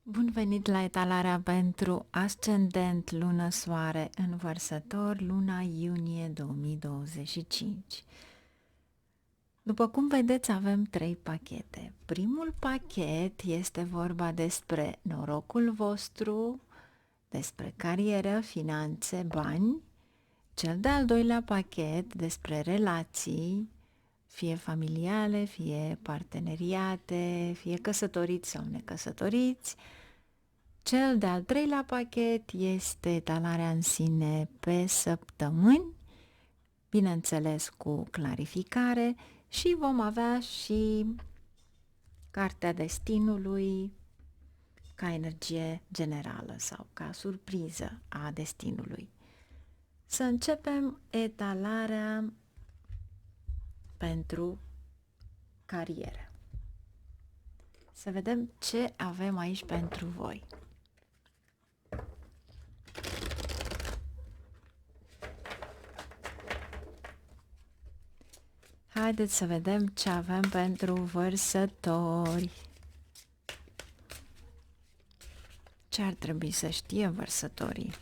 Bun venit la etalarea pentru ascendent lună soare în Vărsător, luna iunie 2025. După cum vedeți, avem 3 pachete. Primul pachet este vorba despre norocul vostru, despre carieră, finanțe, bani. Cel de-al doilea pachet despre relații, fie familiale, fie parteneriate, fie căsătoriți sau necăsătoriți. Cel de-al treilea pachet este etalarea în sine pe săptămâni, bineînțeles cu clarificare, și vom avea și cartea destinului ca energie generală sau ca surpriză a destinului. Să începem etalarea pentru carieră. Să vedem ce avem aici pentru voi. Haideți să vedem ce avem pentru vărsători. Ce ar trebui să știe vărsătorii?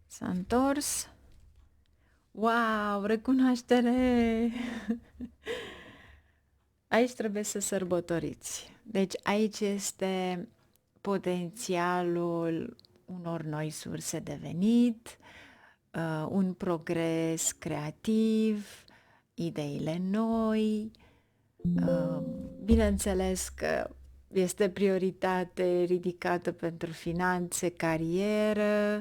S-a întors. Wow, recunoaștere! Aici trebuie să sărbătoriți. Deci aici este potențialul unor noi surse de venit, un progres creativ, ideile noi. Bineînțeles că este prioritate ridicată pentru finanțe, carieră.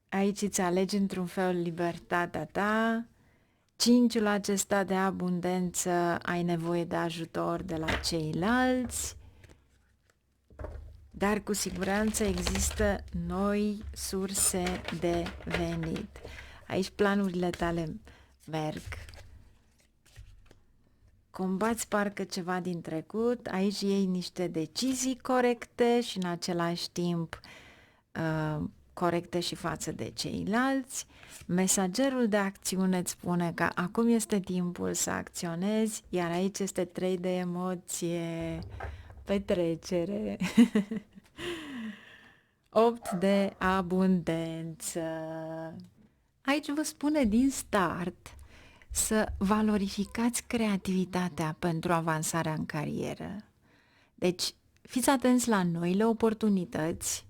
Aici îți alegi într-un fel libertatea ta. Cinciul acesta de abundență, ai nevoie de ajutor de la ceilalți, dar cu siguranță există noi surse de venit. Aici planurile tale merg. Combați parcă ceva din trecut, aici iei niște decizii corecte și în același timp corecte și față de ceilalți. Mesagerul de acțiune îți spune că acum este timpul să acționezi, iar aici este 3 de emoție, petrecere, 8 de abundență. Aici vă spune din start să valorificați creativitatea pentru avansarea în carieră. Deci, fiți atenți la noile oportunități,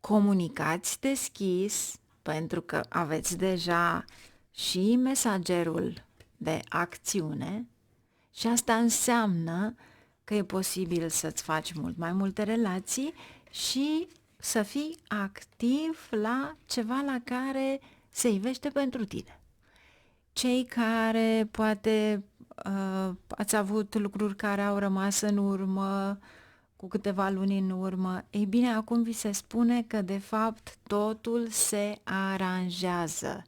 comunicați deschis, pentru că aveți deja și mesagerul de acțiune și asta înseamnă că e posibil să-ți faci mult mai multe relații și să fii activ la ceva la care se ivește pentru tine. Cei care poate ați avut lucruri care au rămas în urmă, cu câteva luni în urmă, ei bine, acum vi se spune că de fapt totul se aranjează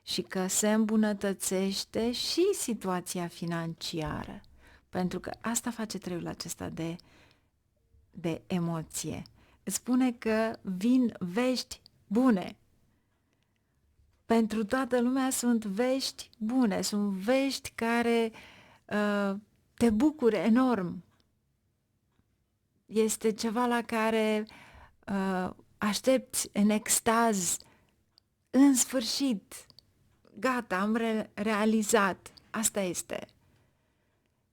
și că se îmbunătățește și situația financiară, pentru că asta face treiul acesta de emoție. Îți spune că vin vești bune. Pentru toată lumea sunt vești bune, sunt vești care te bucură enorm. Este ceva la care aștepți în extaz, în sfârșit, gata, am realizat, asta este.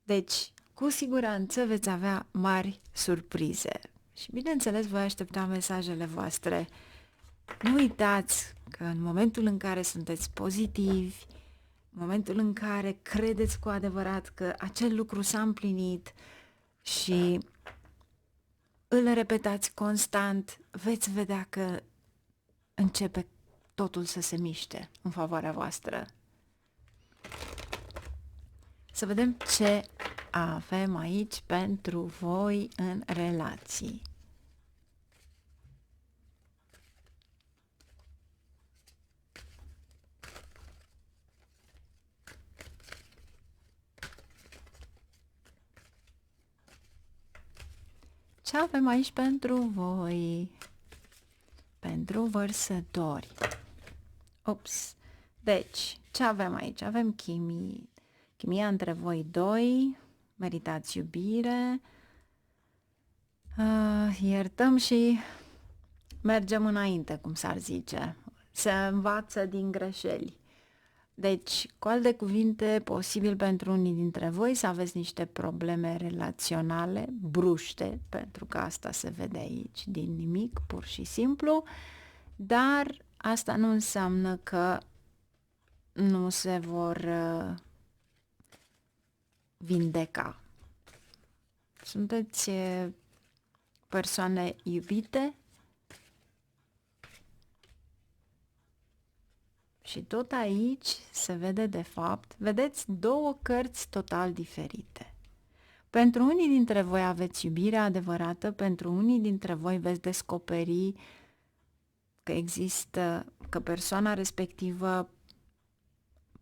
Deci, cu siguranță veți avea mari surprize. Și bineînțeles, voi aștepta mesajele voastre. Nu uitați că în momentul în care sunteți pozitivi, în momentul în care credeți cu adevărat că acel lucru s-a împlinit și îl repetați constant, veți vedea că începe totul să se miște în favoarea voastră. Să vedem ce avem aici pentru voi în relații. Ce avem aici pentru voi? Pentru vărsători. Ups. Deci, ce avem aici? Avem chimia între voi doi, meritați iubire, iertăm și mergem înainte, cum s-ar zice. Se învață din greșeli. Deci, cu alte cuvinte, posibil pentru unii dintre voi să aveți niște probleme relaționale, bruște, pentru că asta se vede aici, din nimic, pur și simplu, dar asta nu înseamnă că nu se vor vindeca. Sunteți persoane iubite și tot aici se vede de fapt, vedeți două cărți total diferite. Pentru unii dintre voi aveți iubirea adevărată, pentru unii dintre voi veți descoperi că că persoana respectivă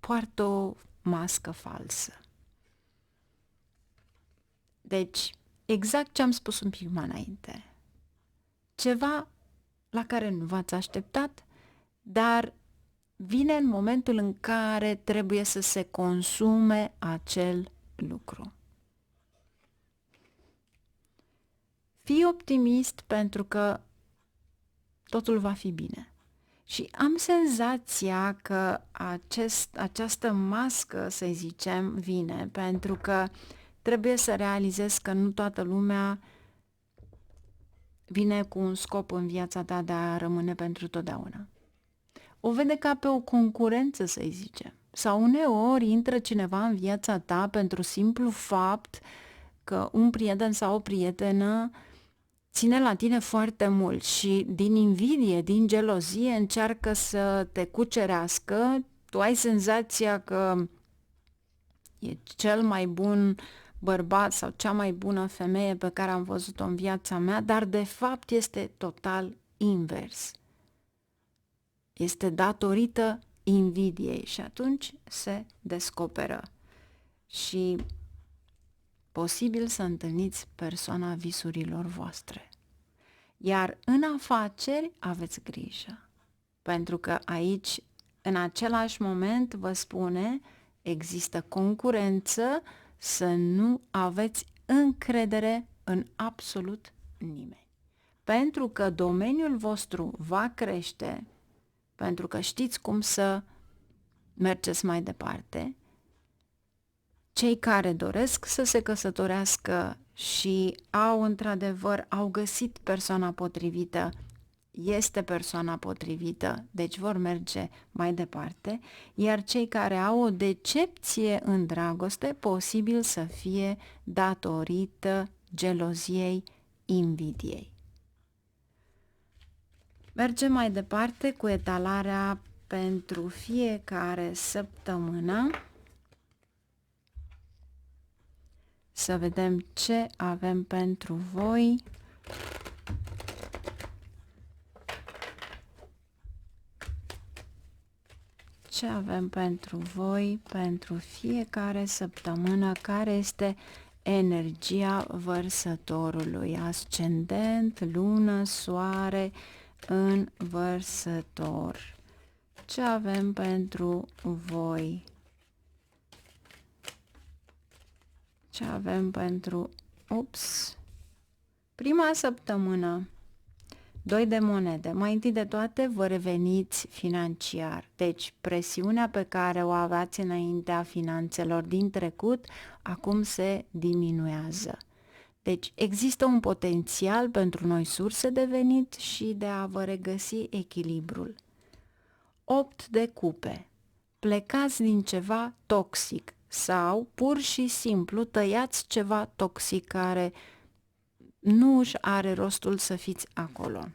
poartă o mască falsă. Deci, exact ce am spus un pic mai înainte. Ceva la care nu v-ați așteptat, dar vine în momentul în care trebuie să se consume acel lucru. Fii optimist pentru că totul va fi bine. Și am senzația că această mască, să zicem, vine pentru că trebuie să realizezi că nu toată lumea vine cu un scop în viața ta de a rămâne pentru totdeauna. O vede ca pe o concurență, să zicem. Sau uneori intră cineva în viața ta pentru simplu fapt că un prieten sau o prietenă ține la tine foarte mult și din invidie, din gelozie încearcă să te cucerească. Tu ai senzația că e cel mai bun bărbat sau cea mai bună femeie pe care am văzut-o în viața mea, dar de fapt este total invers. Este datorită invidiei și atunci se descoperă. Și posibil să întâlniți persoana visurilor voastre. Iar în afaceri aveți grijă, pentru că aici, în același moment, vă spune, există concurență, să nu aveți încredere în absolut nimeni. Pentru că domeniul vostru va crește, pentru că știți cum să mergeți mai departe, cei care doresc să se căsătorească și au găsit persoana potrivită, este persoana potrivită, deci vor merge mai departe, iar cei care au o decepție în dragoste, posibil să fie datorită geloziei, invidiei. Mergem mai departe cu etalarea pentru fiecare săptămână. Să vedem ce avem pentru voi. Ce avem pentru voi pentru fiecare săptămână, care este energia Vărsătorului, ascendent, lună, soare în Vărsător. Ce avem pentru voi? Ce avem pentru... Prima săptămână, 2 de monede. Mai întâi de toate vă reveniți financiar. Deci presiunea pe care o aveați înaintea finanțelor din trecut, acum se diminuează. Deci există un potențial pentru noi surse de venit și de a vă regăsi echilibrul. 8 de cupe. Plecați din ceva toxic sau pur și simplu tăiați ceva toxic care nu își are rostul să fiți acolo.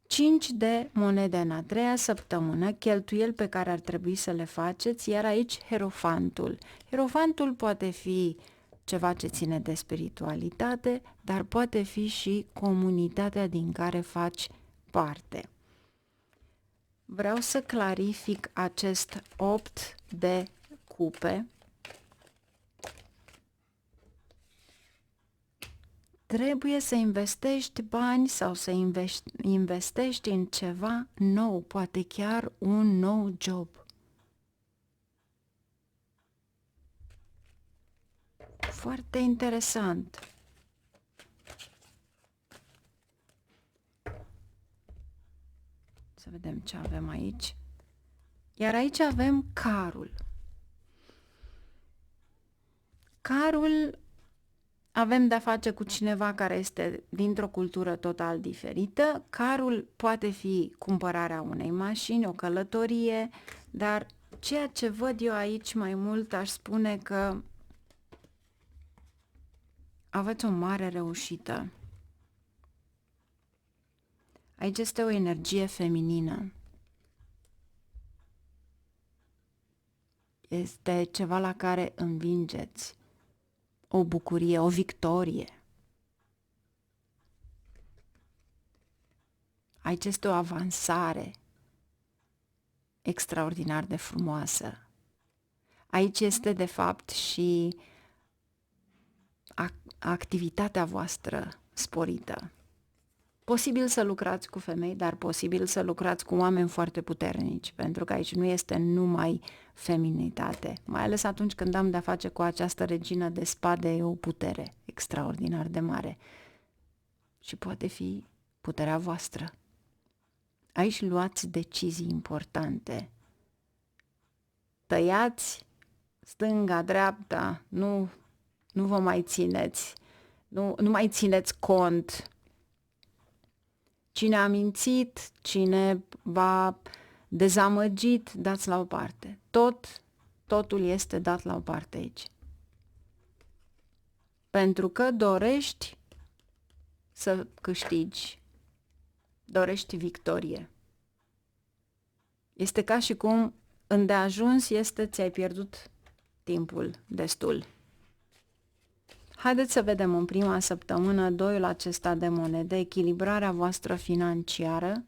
5 de monede în a treia săptămână, cheltuieli pe care ar trebui să le faceți, iar aici Hierofantul. Hierofantul poate fi ceva ce ține de spiritualitate, dar poate fi și comunitatea din care faci parte. Vreau să clarific acest 8 de cupe, trebuie să investești bani sau să investești în ceva nou, poate chiar un nou job. Foarte interesant. Să vedem ce avem aici. Iar aici avem carul. Carul, avem de-a face cu cineva care este dintr-o cultură total diferită. Carul poate fi cumpărarea unei mașini, o călătorie, dar ceea ce văd eu aici mai mult, aș spune că aveți o mare reușită. Aici este o energie feminină. Este ceva la care învingeți. O bucurie, o victorie. Aici este o avansare extraordinar de frumoasă. Aici este de fapt și activitatea voastră sporită. Posibil să lucrați cu femei, dar posibil să lucrați cu oameni foarte puternici, pentru că aici nu este numai feminitate, mai ales atunci când am de-a face cu această regină de spade, e o putere extraordinar de mare și poate fi puterea voastră. Aici luați decizii importante. Tăiați stânga, dreapta, nu vă mai țineți, nu mai țineți cont. Cine a mințit, cine v-a dezamăgit, dați la o parte. Totul este dat la o parte aici. Pentru că dorești să câștigi, dorești victorie. Este ca și cum îndeajuns este, ți-ai pierdut timpul destul. Haideți să vedem în prima săptămână doiul acesta de monede, echilibrarea voastră financiară.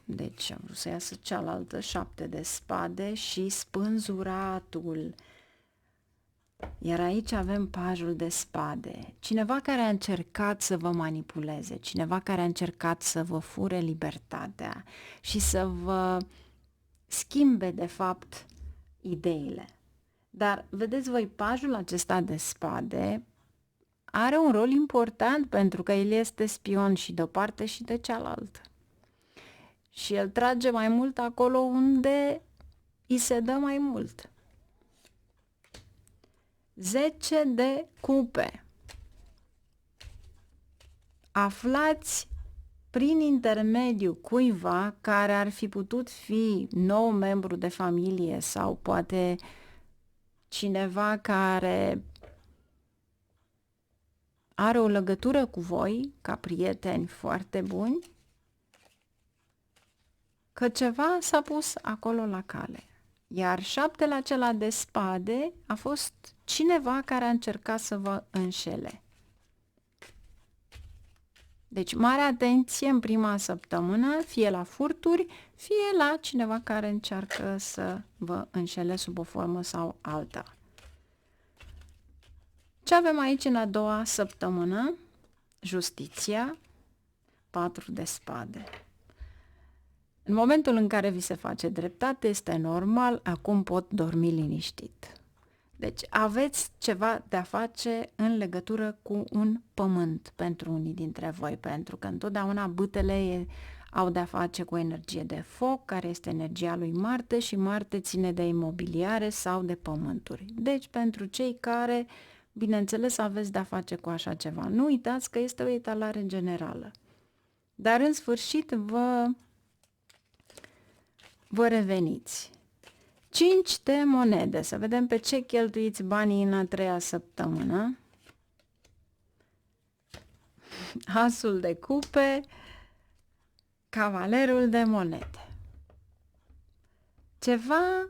Deci am vrut să iasă cealaltă, 7 de spade și spânzuratul. Iar aici avem pajul de spade. Cineva care a încercat să vă manipuleze, cineva care a încercat să vă fure libertatea și să vă schimbe de fapt ideile. Dar, vedeți voi, pajul acesta de spade are un rol important pentru că el este spion și de o parte și de cealaltă. Și el trage mai mult acolo unde îi se dă mai mult. 10 de cupe. Aflați prin intermediul cuiva care ar fi putut fi nou membru de familie sau poate cineva care are o legătură cu voi ca prieteni foarte buni, că ceva s-a pus acolo la cale. Iar 7-le acela de spade a fost cineva care a încercat să vă înșele. Deci mare atenție în prima săptămână, fie la furturi, fie la cineva care încearcă să vă înșele sub o formă sau alta. Ce avem aici în a doua săptămână? Justiția, 4 de spade. În momentul în care vi se face dreptate, este normal, acum pot dormi liniștit. Deci aveți ceva de a face în legătură cu un pământ pentru unii dintre voi, pentru că întotdeauna bâtele au de a face cu energie de foc, care este energia lui Marte și Marte ține de imobiliare sau de pământuri. Deci pentru cei care, bineînțeles, aveți de a face cu așa ceva. Nu uitați că este o etalare generală. Dar în sfârșit vă reveniți. 5 de monede. Să vedem pe ce cheltuiți banii în a treia săptămână. Asul de cupe, cavalerul de monede. Ceva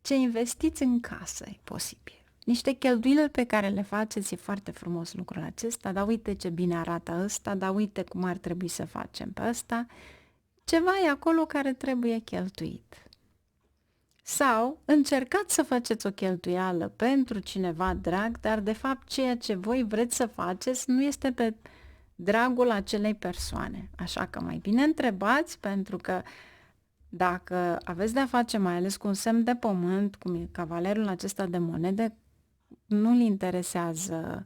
ce investiți în casă e posibil. Niște cheltuieli pe care le faceți, e foarte frumos lucrul acesta, dar uite ce bine arată ăsta, dar uite cum ar trebui să facem pe ăsta. Ceva e acolo care trebuie cheltuit. Sau încercați să faceți o cheltuială pentru cineva drag, dar de fapt ceea ce voi vreți să faceți nu este pe dragul acelei persoane. Așa că mai bine întrebați, pentru că dacă aveți de-a face mai ales cu un semn de pământ, cum e cavalerul acesta de monede, nu-l interesează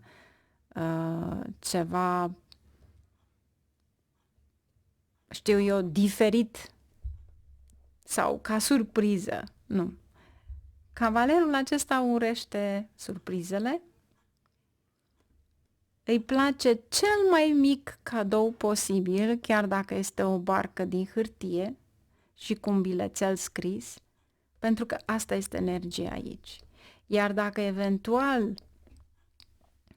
ceva, știu eu, diferit sau ca surpriză. Nu. Cavalerul acesta urește surprizele, îi place cel mai mic cadou posibil, chiar dacă este o barcă din hârtie și cu un bilețel scris, pentru că asta este energia aici. Iar dacă eventual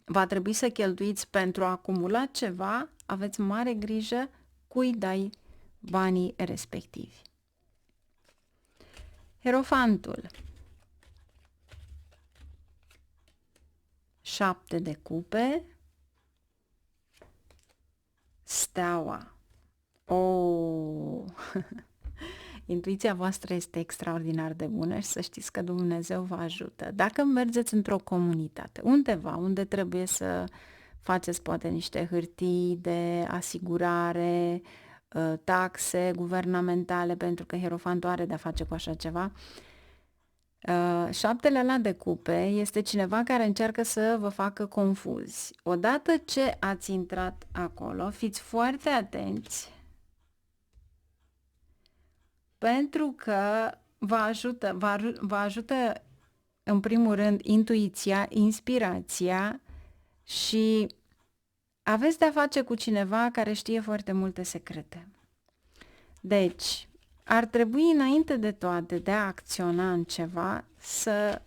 va trebui să cheltuiți pentru a acumula ceva, aveți mare grijă cui dai banii respectivi. Hierofantul. 7 de cupe. Steaua. Oh! Intuiția voastră este extraordinar de bună și să știți că Dumnezeu vă ajută. Dacă mergeți într-o comunitate, undeva, unde trebuie să faceți poate niște hârtii de asigurare, taxe guvernamentale, pentru că Hierofantul are de-a face cu așa ceva, 7-le ăla de cupe este cineva care încearcă să vă facă confuzi. Odată ce ați intrat acolo, fiți foarte atenți, pentru că vă ajută în primul rând intuiția, inspirația și aveți de-a face cu cineva care știe foarte multe secrete. Deci, ar trebui înainte de toate de a acționa în ceva, să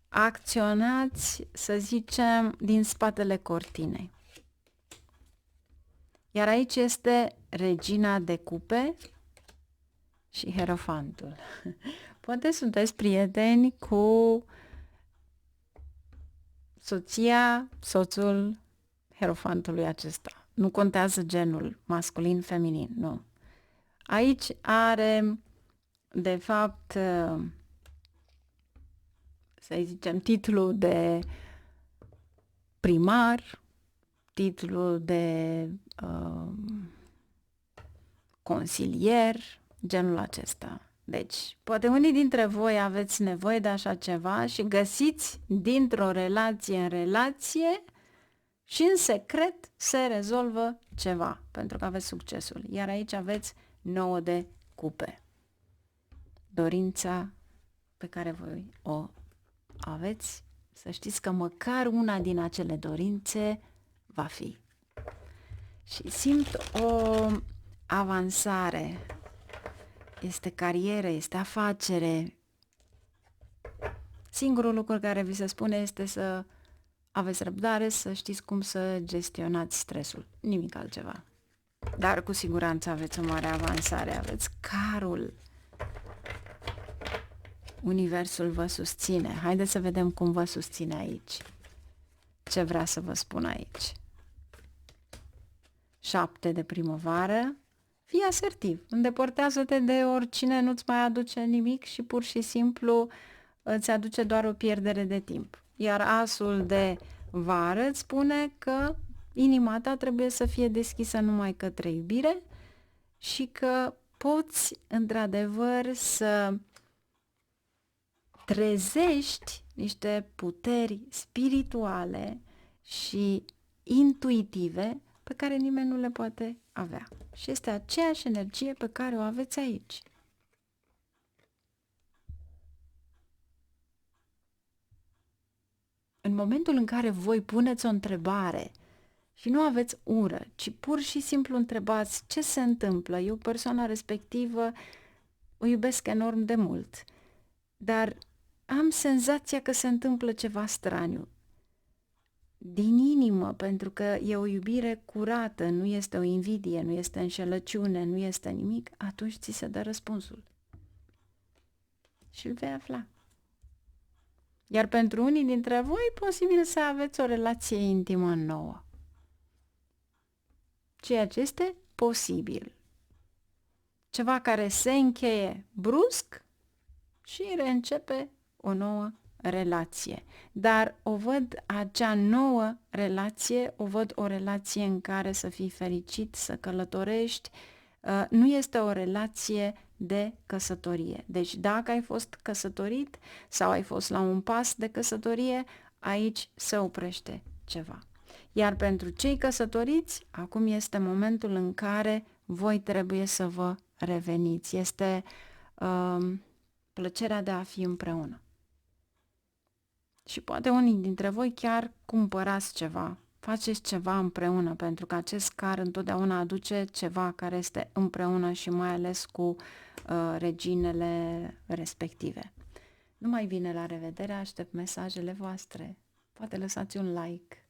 acționați, să zicem, din spatele cortinei. Iar aici este regina de cupe și Hierofantul. Poate sunteți prieteni cu soția, soțul Hierofantului acesta. Nu contează genul, masculin, feminin, nu. Aici are, de fapt, să zicem, titlul de primar, titlul de consilier, genul acesta. Deci, poate unii dintre voi aveți nevoie de așa ceva și găsiți dintr-o relație în relație și în secret se rezolvă ceva, pentru că aveți succesul. Iar aici aveți 9 de cupe. Dorința pe care voi o aveți, să știți că măcar una din acele dorințe va fi. Și simt o avansare. Este carieră, este afacere. Singurul lucru care vi se spune este să aveți răbdare, să știți cum să gestionați stresul. Nimic altceva. Dar cu siguranță aveți o mare avansare, aveți carul. Universul vă susține. Haideți să vedem cum vă susține aici. Ce vrea să vă spun aici? 7 de primăvară. Fii asertiv. Îndepărtează-te de oricine nu-ți mai aduce nimic și pur și simplu îți aduce doar o pierdere de timp. Iar asul de vară îți spune că inima ta trebuie să fie deschisă numai către iubire și că poți într-adevăr să trezești niște puteri spirituale și intuitive pe care nimeni nu le poate avea. Și este aceeași energie pe care o aveți aici. În momentul în care voi puneți o întrebare și nu aveți ură, ci pur și simplu întrebați ce se întâmplă, eu persoana respectivă o iubesc enorm de mult, dar am senzația că se întâmplă ceva straniu. Din inimă, pentru că e o iubire curată, nu este o invidie, nu este înșelăciune, nu este nimic, atunci ți se dă răspunsul. Și îl vei afla. Iar pentru unii dintre voi, posibil să aveți o relație intimă nouă. Ceea ce este posibil. Ceva care se încheie brusc și reîncepe o nouă relație. Dar o văd acea nouă relație, o văd o relație în care să fii fericit, să călătorești. Nu este o relație de căsătorie. Deci dacă ai fost căsătorit sau ai fost la un pas de căsătorie, aici se oprește ceva. Iar pentru cei căsătoriți, acum este momentul în care voi trebuie să vă reveniți. Este plăcerea de a fi împreună. Și poate unii dintre voi chiar cumpărați ceva, faceți ceva împreună, pentru că acest car întotdeauna aduce ceva care este împreună și mai ales cu reginele respective. Numai bine, la revedere, aștept mesajele voastre. Poate lăsați un like.